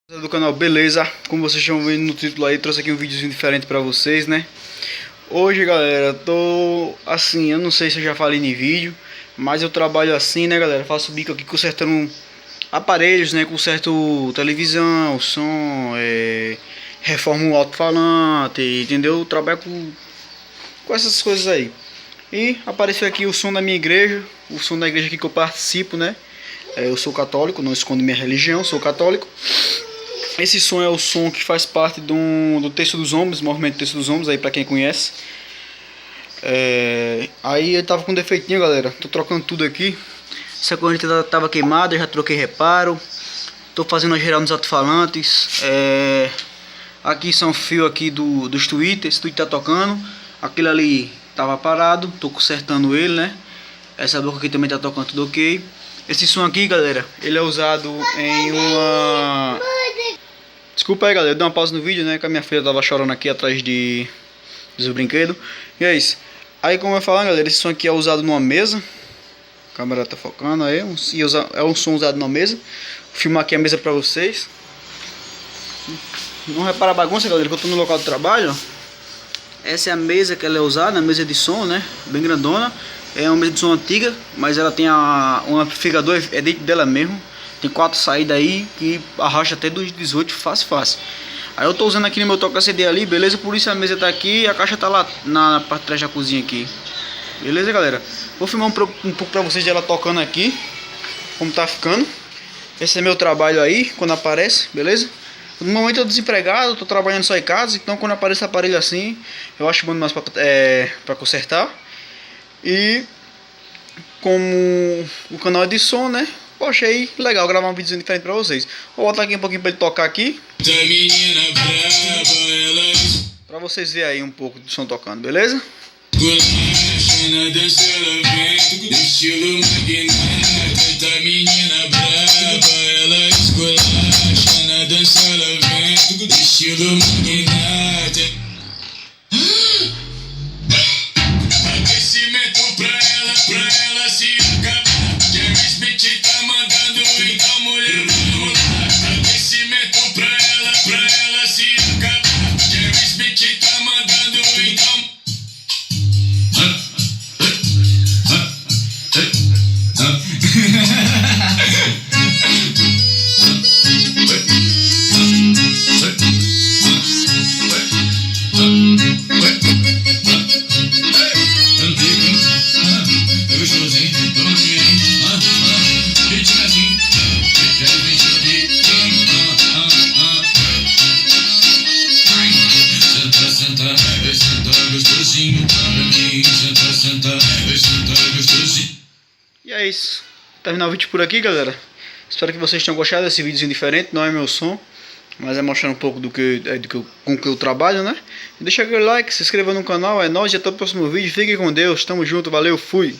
Do canal, beleza? Como vocês estão vendo no título aí, trouxe aqui um videozinho diferente pra vocês, né? Hoje, galera, tô assim, eu não sei se eu já falei em vídeo, mas eu trabalho assim, né, galera? Faço bico aqui consertando aparelhos, né? Conserto televisão, som, reformo o alto-falante, entendeu? Eu trabalho com essas coisas aí. E apareceu aqui o som da minha igreja, o som da igreja aqui que eu participo, né? Eu sou católico, não escondo minha religião, sou católico. Esse som é o som que faz parte do Terço dos Homens, movimento Terço dos Homens, aí pra quem conhece. Aí ele tava com defeitinho, galera. Tô trocando tudo aqui. Essa corrente tava queimada, já troquei reparo. Tô fazendo a geral nos alto-falantes. Aqui são fios aqui dos tweeters, esse tweet tá tocando. Aquele ali tava parado, tô consertando ele, né? Essa boca aqui também tá tocando tudo ok. Esse som aqui, galera, ele é usado em uma... Desculpa aí, galera, eu dei uma pausa no vídeo, né? Que a minha filha tava chorando aqui atrás dos brinquedos. E é isso. Aí, como eu falando, galera, esse som aqui é usado numa mesa. A câmera tá focando aí. É um som usado numa mesa. Vou filmar aqui a mesa pra vocês. Não repara a bagunça, galera, que eu tô no local de trabalho. Essa é a mesa que ela é usada, a mesa de som, né? Bem grandona. É uma mesa de som antiga, mas ela tem um amplificador, é dentro dela mesmo. Tem 4 saídas aí que arracha até dos 18 fácil. Aí eu tô usando aqui no meu toca CD ali, beleza? Por isso a mesa tá aqui e a caixa tá lá na parte de trás da cozinha aqui. Beleza, galera? Vou filmar um pouco pra vocês dela tocando aqui, como tá ficando. Esse é meu trabalho aí, quando aparece, beleza? No momento eu tô desempregado, tô trabalhando só em casa, então quando aparece aparelho assim, eu acho bom mais pra consertar. E como o canal é de som, né? Eu achei legal gravar um vídeo diferente pra vocês. Vou botar aqui um pouquinho pra ele tocar aqui, pra vocês verem aí um pouco do som tocando, beleza? E é isso. Terminar o vídeo por aqui, galera. Espero que vocês tenham gostado desse vídeo diferente. Não é meu som, mas é mostrando um pouco com o que eu trabalho, né? Deixa aquele like, se inscreva no canal. É nóis e até o próximo vídeo. Fiquem com Deus. Tamo junto. Valeu. Fui.